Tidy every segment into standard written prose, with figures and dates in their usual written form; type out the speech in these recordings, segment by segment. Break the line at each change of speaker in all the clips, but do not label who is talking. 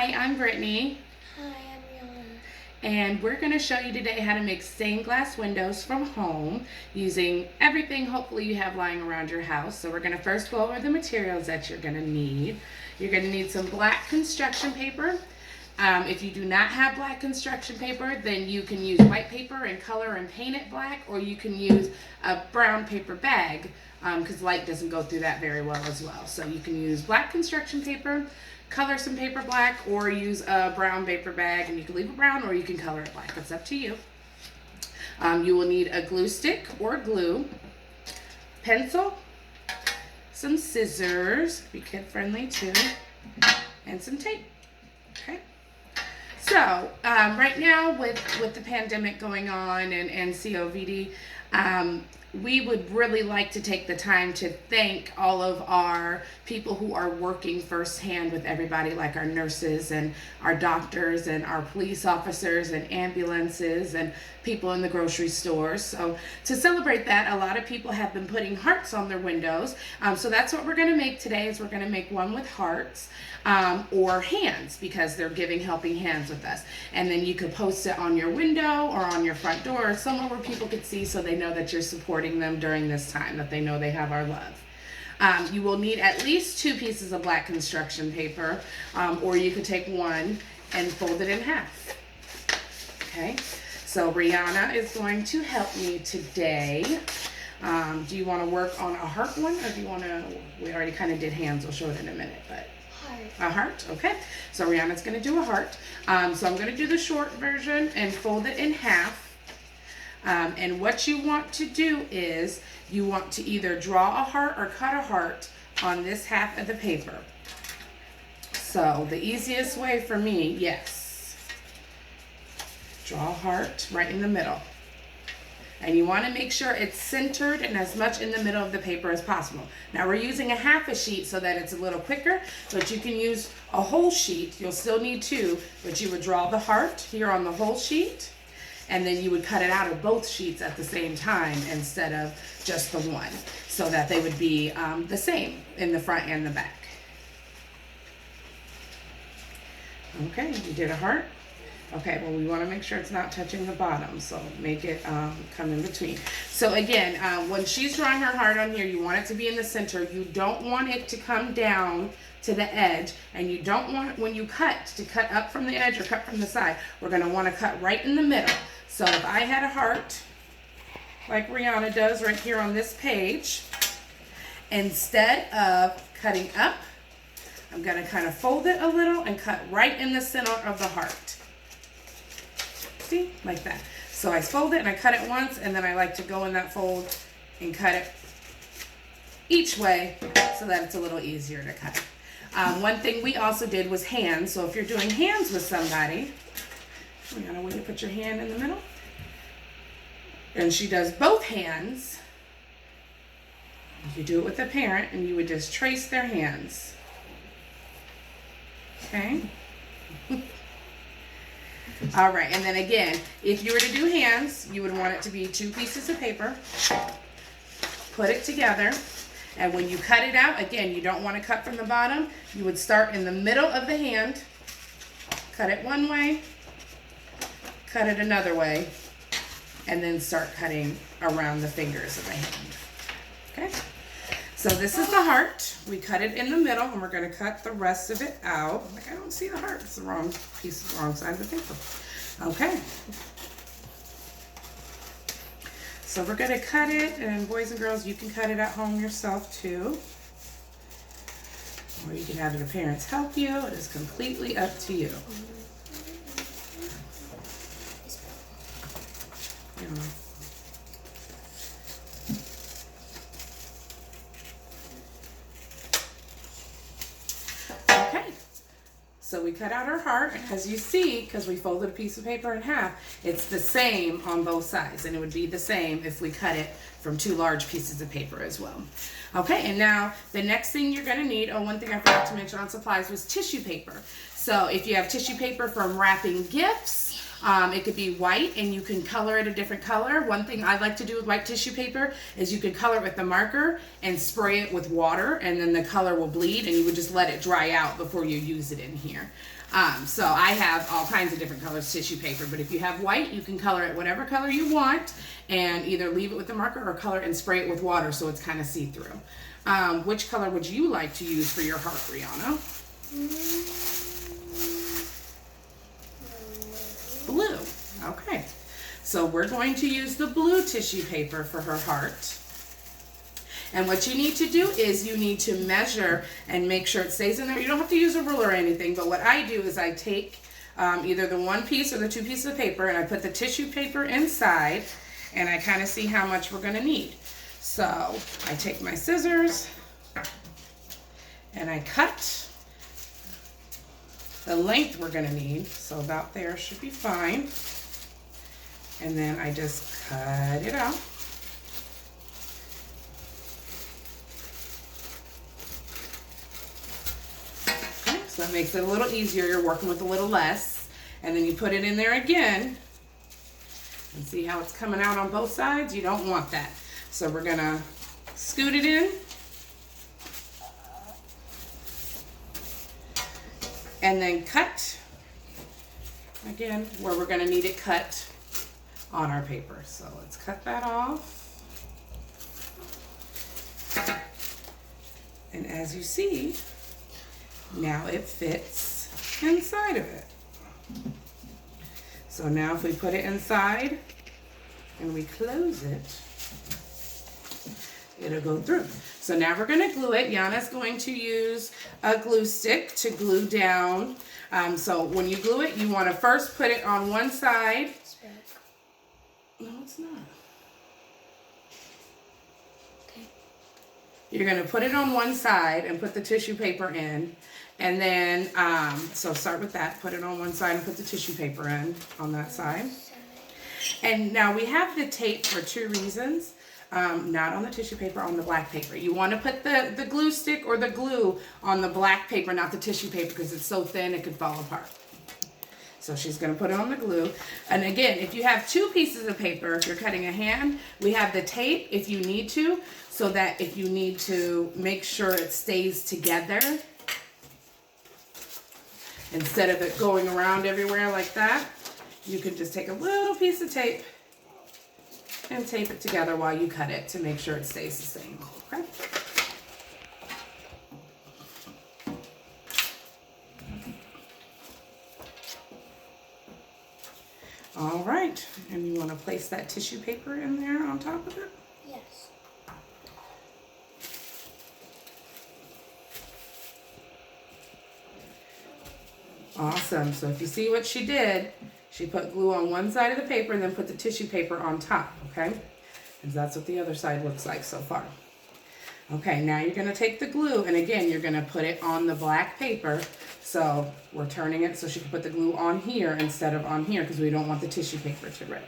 Hi, I'm Brittany,
Hi, I'm Yana.
and we're going to show you today how to make stained glass windows from home using everything hopefully you have lying around your house. So we're going to first go over the materials that you're going to need. You're going to need some black construction paper. If you do not have black construction paper, then you can use white paper and color and paint it black, or you can use a brown paper bag because light doesn't go through that very well as well. So you can use black construction paper, color some paper black, or use a brown paper bag, and you can leave it brown or you can color it black. It's up to you. You will need a glue stick or glue, pencil, some scissors, be kid friendly too, and some tape. Okay. So right now with the pandemic going on and COVID, we would really like to take the time to thank all of our people who are working firsthand with everybody, like our nurses and our doctors and our police officers and ambulances and people in the grocery stores. So to celebrate that, a lot of people have been putting hearts on their windows. So that's what we're going to make today, is we're going to make one with hearts or hands, because they're giving helping hands with us. And then you could post it on your window or on your front door or somewhere where people could see, so they know that you're supporting them during this time, that they know they have our love. You will need at least 2 pieces of black construction paper, or you could take one and fold it in half. Okay, so Brianna is going to help me today. Do you want to work on a heart one, or do you want to, we already kind of did hands, we'll show it in a minute, but
Heart.
a heart, okay. So Rihanna's going to do a heart. So I'm going to do the short version and fold it in half. And what you want to do is you want to either draw a heart or cut a heart on this half of the paper. So the easiest way for me, yes, draw a heart right in the middle. And you want to make sure it's centered and as much in the middle of the paper as possible. Now we're using a half a sheet so that it's a little quicker, but you can use a whole sheet. You'll still need 2, but you would draw the heart here on the whole sheet, and then you would cut it out of both sheets at the same time instead of just the one, so that they would be the same in the front and the back. Okay, you did a heart. Okay, well, we want to make sure it's not touching the bottom, so make it come in between. So again, when she's drawing her heart on here, you want it to be in the center. You don't want it to come down to the edge, and you don't want, when you cut, to cut up from the edge or cut from the side. We're going to want to cut right in the middle. So if I had a heart, like Rihanna does right here on this page, instead of cutting up, I'm going to kind of fold it a little and cut right in the center of the heart. See, like that. So I fold it and I cut it once, and then I like to go in that fold and cut it each way so that it's a little easier to cut. One thing we also did was hands. So if you're doing hands with somebody, Rihanna, will you put your hand in the middle? And she does both hands. You do it with a parent, and you would just trace their hands. Okay. All right, and then again, if you were to do hands, you would want it to be 2 pieces of paper. Put it together, and when you cut it out, again, you don't want to cut from the bottom. You would start in the middle of the hand, cut it one way, cut it another way, and then start cutting around the fingers of the hand. Okay? So this is the heart. We cut it in the middle, and we're going to cut the rest of it out. Like, I don't see the heart. It's the wrong piece, the wrong side of the paper. Okay. So we're going to cut it, and boys and girls, you can cut it at home yourself too. Or you can have your parents help you. It is completely up to you. So we cut out our heart, and as you see, because we folded a piece of paper in half, it's the same on both sides, and it would be the same if we cut it from 2 large pieces of paper as well. Okay, and now the next thing you're going to need, one thing I forgot to mention on supplies was tissue paper. So if you have tissue paper from wrapping gifts, It could be white, and you can color it a different color. One thing I like to do with white tissue paper is you could color it with the marker and spray it with water, and then the color will bleed, and you would just let it dry out before you use it in here. So I have all kinds of different colors tissue paper, but if you have white, you can color it whatever color you want and either leave it with the marker or color and spray it with water so it's kind of see-through. Which color would you like to use for your heart, Rihanna? Blue. Okay. So we're going to use the blue tissue paper for her heart. And what you need to do is you need to measure and make sure it stays in there. You don't have to use a ruler or anything, but what I do is I take either the one piece or the two pieces of paper, and I put the tissue paper inside, and I kind of see how much we're going to need. So I take my scissors and I cut the length we're going to need. So about there should be fine. And then I just cut it out. So that makes it a little easier. You're working with a little less. And then you put it in there again. And see how it's coming out on both sides? You don't want that. So we're going to scoot it in. And then cut. Again, where we're going to need it cut on our paper. So let's cut that off. And as you see, now it fits inside of it. So now if we put it inside and we close it, it'll go through. So now we're going to glue it. Yana's going to use a glue stick to glue down. So when you glue it, you want to first put it on one side. No, it's not. Okay. You're going to put it on one side and put the tissue paper in. And then, so start with that. Put it on one side and put the tissue paper in on that side. And now we have the tape for two reasons. Not on the tissue paper, on the black paper. You want to put the glue stick or the glue on the black paper, not the tissue paper, because it's so thin it could fall apart. So she's going to put it on the glue. And again, if you have two pieces of paper, if you're cutting a hand, we have the tape if you need to, so that if you need to make sure it stays together, instead of it going around everywhere like that, you can just take a little piece of tape and tape it together while you cut it to make sure it stays the same. Okay? All right, and you want to place that tissue paper in there on top of it?
Yes.
Awesome. So if you see what she did, she put glue on one side of the paper and then put the tissue paper on top, okay? And that's what the other side looks like so far. Okay, now you're going to take the glue, and again, you're going to put it on the black paper. So we're turning it so she can put the glue on here instead of on here because we don't want the tissue paper to rip.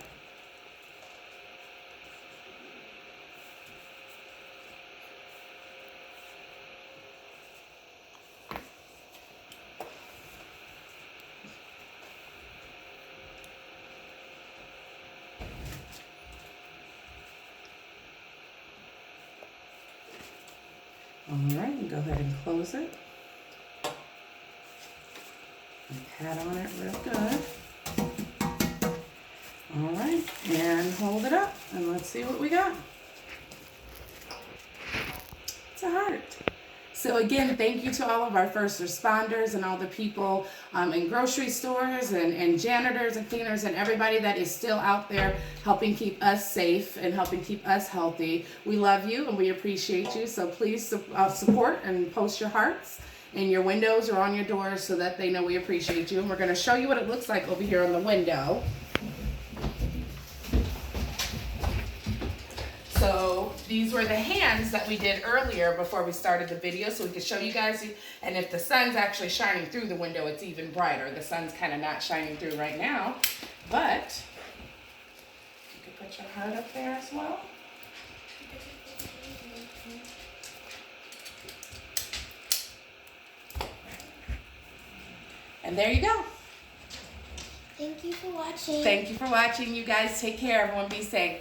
All right, and go ahead and close it. And pat on it real good. All right, and hold it up, and let's see what we got. It's a heart. So again, thank you to all of our first responders and all the people in grocery stores and janitors and cleaners and everybody that is still out there helping keep us safe and helping keep us healthy. We love you and we appreciate you. So please support and post your hearts in your windows or on your doors so that they know we appreciate you. And we're going to show you what it looks like over here on the window. So these were the hands that we did earlier before we started the video, so we could show you guys. And if the sun's actually shining through the window, it's even brighter. The sun's kind of not shining through right now, but you could put your heart up there as well. And there you go.
Thank you for watching.
Thank you for watching. You guys take care. Everyone be safe.